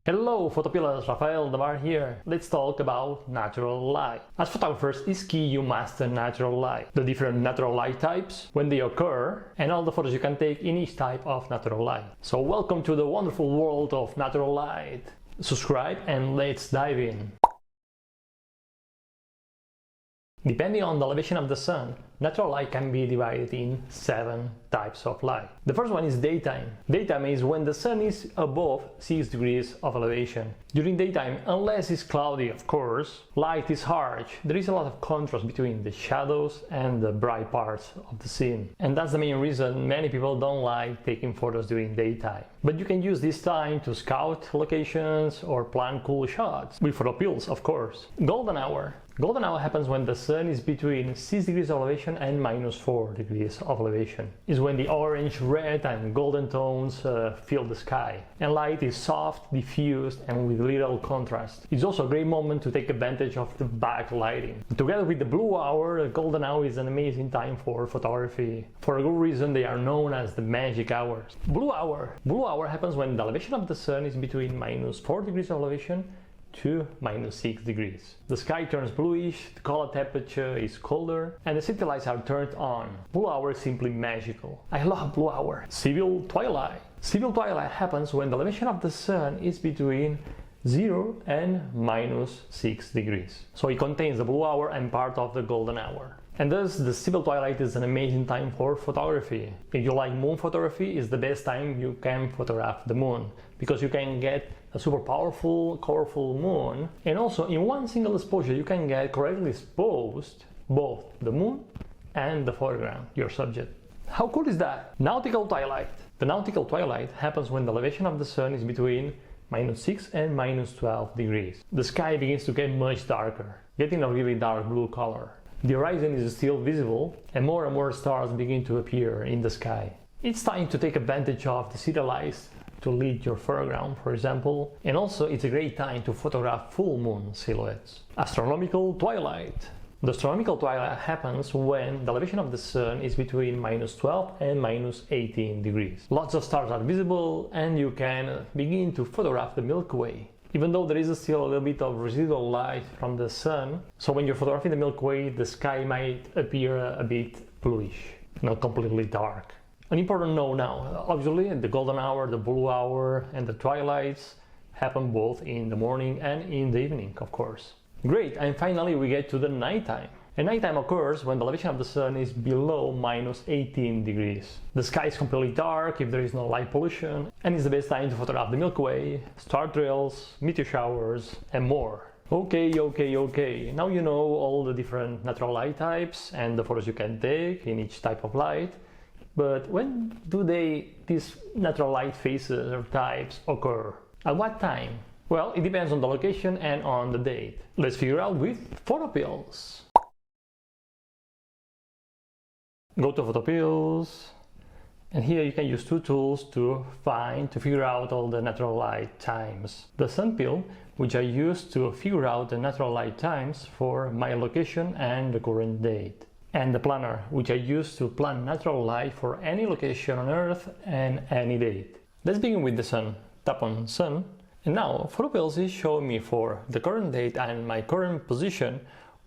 Hello PHOTOPILLERS, Rafael Damar here. Let's talk about natural light. As photographers, it's key you master natural light, the different natural light types, when they occur, and all the photos you can take in each type of natural light. So welcome to the wonderful world of natural light. Subscribe and let's dive in. Depending on the elevation of the sun, natural light can be divided in 7 types of light. The first one is daytime. Daytime is when the sun is above 6 degrees of elevation. During daytime, unless it's cloudy of course, light is harsh. There is a lot of contrast between the shadows and the bright parts of the scene. And that's the main reason many people don't like taking photos during daytime. But you can use this time to scout locations or plan cool shots, with PhotoPills of course. Golden hour. Golden hour happens when the sun is between 6 degrees of elevation and -4 degrees of elevation. It's when the orange, red and golden tones fill the sky. And light is soft, diffused and with little contrast. It's also a great moment to take advantage of the backlighting. Together with the blue hour, the golden hour is an amazing time for photography. For a good reason, they are known as the magic hours. Blue hour. Blue hour happens when the elevation of the sun is between -4 degrees of elevation to -6 degrees. The sky turns bluish, the color temperature is colder, and the city lights are turned on. Blue hour is simply magical. I love blue hour. Civil twilight. Civil twilight happens when the elevation of the sun is between 0 and -6 degrees. So it contains the blue hour and part of the golden hour. And thus the civil twilight is an amazing time for photography. If you like moon photography, it's the best time you can photograph the moon, because you can get a super powerful, colorful moon, and also in one single exposure you can get correctly exposed both the moon and the foreground, your subject. How cool is that? Nautical twilight. The nautical twilight happens when the elevation of the sun is between -6 and -12 degrees. The sky begins to get much darker, getting a really dark blue color. The horizon is still visible and more stars begin to appear in the sky. It's time to take advantage of the city lights to lead your foreground, for example, and also it's a great time to photograph full moon silhouettes. Astronomical twilight. The astronomical twilight happens when the elevation of the sun is between -12 and -18 degrees. Lots of stars are visible and you can begin to photograph the Milky Way, even though there is still a little bit of residual light from the sun. So when you're photographing the Milky Way, the sky might appear a bit bluish, not completely dark. An important note now, obviously the golden hour, the blue hour and the twilights happen both in the morning and in the evening, of course. Great, and finally we get to the nighttime. And nighttime occurs when the elevation of the sun is below -18 degrees. The sky is completely dark if there is no light pollution, and it's the best time to photograph the Milky Way, star trails, meteor showers and more. Okay, now you know all the different natural light types and the photos you can take in each type of light. But when do these natural light phases or types occur? At what time? Well, it depends on the location and on the date. Let's figure out with PhotoPills. Go to PhotoPills, and here you can use 2 tools to figure out all the natural light times. The sun pill, which I use to figure out the natural light times for my location and the current date. And the planner, which I use to plan natural light for any location on Earth and any date. Let's begin with the sun. Tap on sun, and now PhotoPills is showing me for the current date and my current position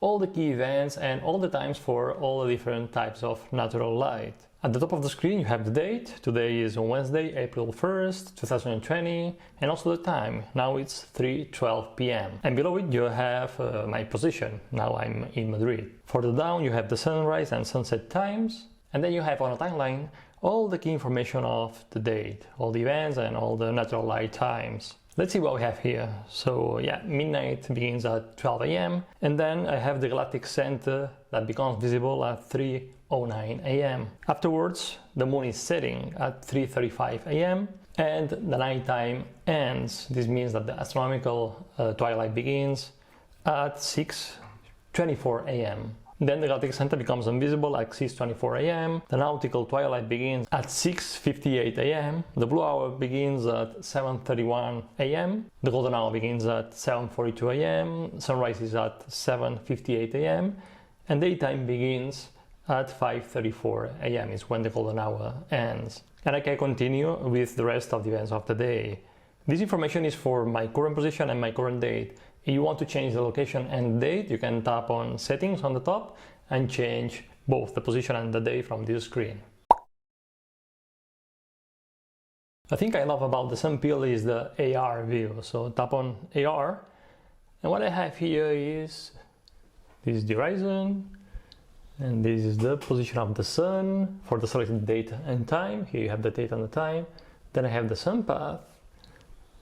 all the key events and all the times for all the different types of natural light. At the top of the screen you have the date. Today is Wednesday, April 1st, 2020, and also the time. Now it's 3:12 p.m. And below it you have my position. Now I'm in Madrid. Further down you have the sunrise and sunset times, and then you have on a timeline all the key information of the date, all the events and all the natural light times. Let's see what we have here. So yeah, midnight begins at 12 a.m. and then I have the galactic center that becomes visible at 3:09 a.m. Afterwards, the moon is setting at 3:35 a.m. and the nighttime ends. This means that the astronomical twilight begins at 6:24 a.m. Then the galactic center becomes invisible at 6:24 a.m. The nautical twilight begins at 6:58 a.m. The blue hour begins at 7:31 a.m. The golden hour begins at 7:42 a.m. Sunrise is at 7:58 a.m. And daytime begins at 5:34 a.m. is when the golden hour ends. And I can continue with the rest of the events of the day. This information is for my current position and my current date. If you want to change the location and date, you can tap on settings on the top and change both the position and the day from this screen. The thing I love about the sun pill is the AR view. So tap on AR, and what I have here is this is the horizon, and this is the position of the sun for the selected date and time. Here you have the date and the time. Then I have the sun path,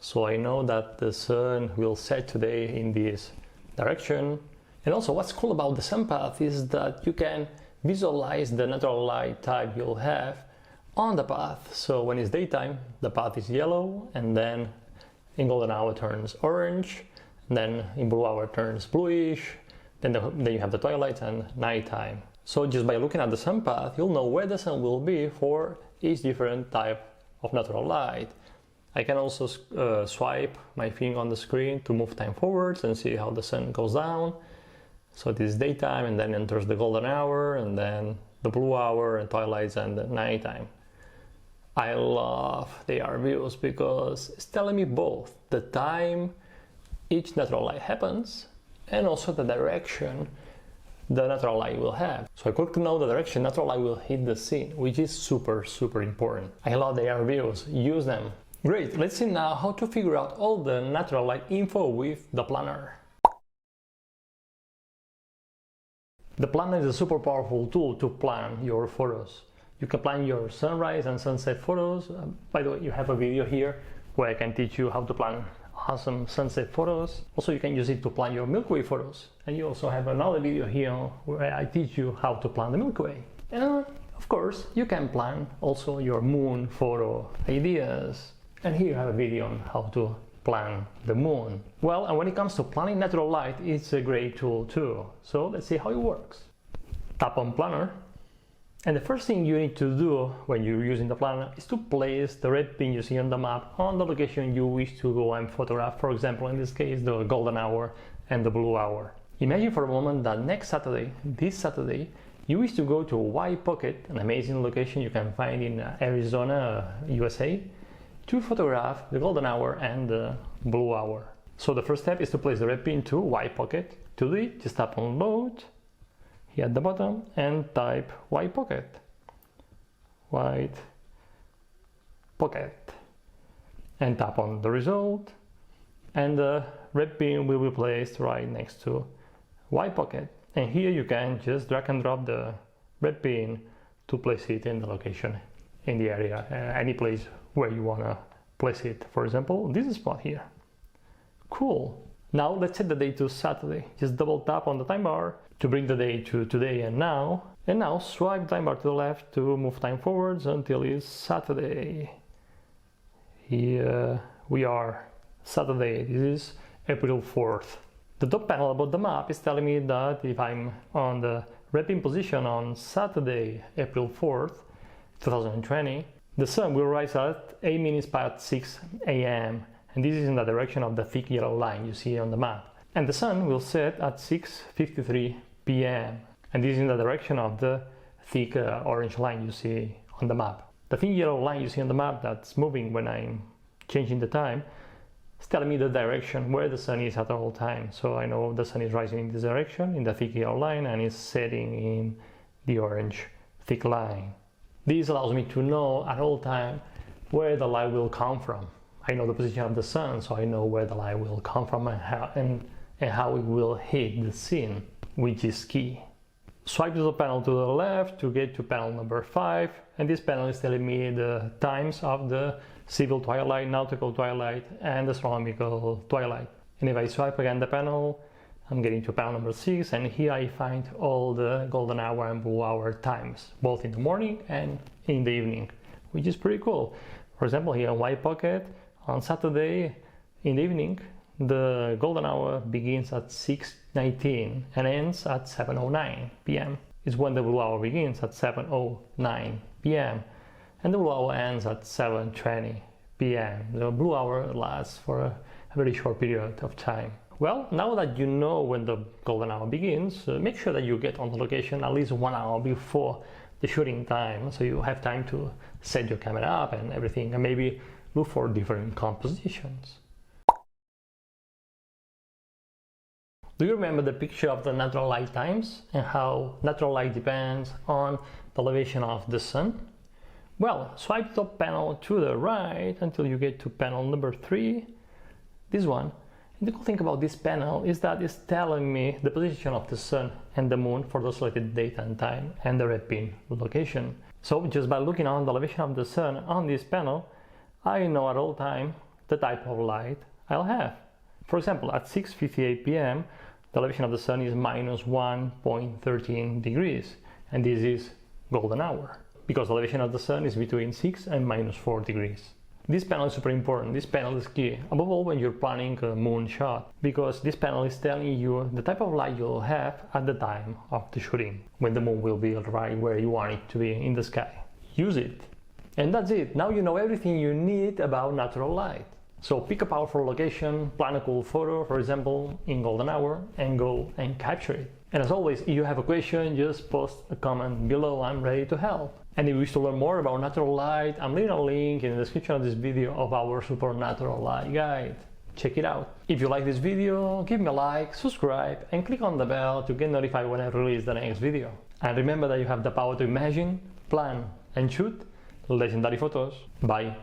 so I know that the sun will set today in this direction. And also what's cool about the sun path is that you can visualize the natural light type you'll have on the path. So when it's daytime, the path is yellow, and then in golden hour turns orange, and then in blue hour turns bluish, then you have the twilight and nighttime. So just by looking at the sun path, you'll know where the sun will be for each different type of natural light. I can also swipe my finger on the screen to move time forwards and see how the sun goes down. So this is daytime, and then enters the golden hour, and then the blue hour and twilights and the nighttime. I love the AR views because it's telling me both the time each natural light happens and also the direction the natural light will have. So I quickly know the direction natural light will hit the scene, which is super important. I love the AR views, use them. Great, let's see now how to figure out all the natural light info with the planner. The planner is a super powerful tool to plan your photos. You can plan your sunrise and sunset photos. By the way, you have a video here where I can teach you how to plan awesome sunset photos. Also, you can use it to plan your Milky Way photos. And you also have another video here where I teach you how to plan the Milky Way. And of course, you can plan also your moon photo ideas. And here you have a video on how to plan the moon. Well, and when it comes to planning natural light, it's a great tool too. So let's see how it works. Tap on planner. And the first thing you need to do when you're using the planner is to place the red pin you see on the map on the location you wish to go and photograph. For example, in this case, the golden hour and the blue hour. Imagine for a moment that next Saturday, this Saturday, you wish to go to Y Pocket, an amazing location you can find in Arizona, USA, to photograph the golden hour and the blue hour. So the first step is to place the red pin to Y Pocket. To do it, just tap on load here at the bottom and type Y Pocket. White Pocket. And tap on the result, and the red pin will be placed right next to Y Pocket. And here you can just drag and drop the red pin to place it in the location in the area, any place where you want to place it. For example, this spot here. Cool. Now let's set the date to Saturday. Just double tap on the time bar to bring the day to today and now. And now swipe time bar to the left to move time forwards until it's Saturday. Here we are, Saturday. This is April 4th. The top panel above the map is telling me that if I'm on the red pin position on Saturday, April 4th, 2020, the sun will rise at 8 minutes past 6 a.m. and this is in the direction of the thick yellow line you see on the map. And the sun will set at 6:53 p.m. and this is in the direction of the thick orange line you see on the map. The thin yellow line you see on the map that's moving when I'm changing the time is telling me the direction where the sun is at all times. So I know the sun is rising in this direction, in the thick yellow line, and is setting in the orange thick line. This allows me to know at all time where the light will come from. I know the position of the sun, so I know where the light will come from and how it will hit the scene, which is key. Swipe the panel to the left to get to panel number 5, and this panel is telling me the times of the civil twilight, nautical twilight, and astronomical twilight. And if I swipe again the panel, I'm getting to panel number 6, and here I find all the golden hour and blue hour times, both in the morning and in the evening, which is pretty cool. For example, here on Y Pocket, on Saturday in the evening, the golden hour begins at 6:19 and ends at 7:09 p.m. Is when the blue hour begins at 7:09 p.m. and the blue hour ends at 7:20 p.m. The blue hour lasts for a very short period of time. Well, now that you know when the golden hour begins, make sure that you get on the location at least 1 hour before the shooting time, so you have time to set your camera up and everything, and maybe look for different compositions. Do you remember the picture of the natural light times and how natural light depends on the elevation of the sun? Well, swipe the top panel to the right until you get to panel number 3, this one. And the cool thing about this panel is that it's telling me the position of the sun and the moon for the selected date and time and the red pin location. So just by looking on the elevation of the sun on this panel, I know at all time the type of light I'll have. For example, at 6:58 p.m. the elevation of the sun is minus 1.13 degrees, and this is golden hour, because the elevation of the sun is between 6 and minus 4 degrees. This panel is super important. This panel is key, above all when you're planning a moon shot, because this panel is telling you the type of light you'll have at the time of the shooting, when the moon will be right where you want it to be in the sky. Use it. And that's it. Now you know everything you need about natural light. So pick a powerful location, plan a cool photo, for example, in golden hour, and go and capture it. And as always, if you have a question, just post a comment below. I'm ready to help. And if you wish to learn more about natural light, I'm leaving a link in the description of this video of our supernatural light guide. Check it out. If you like this video, give me a like, subscribe, and click on the bell to get notified when I release the next video. And remember that you have the power to imagine, plan, and shoot legendary photos. Bye.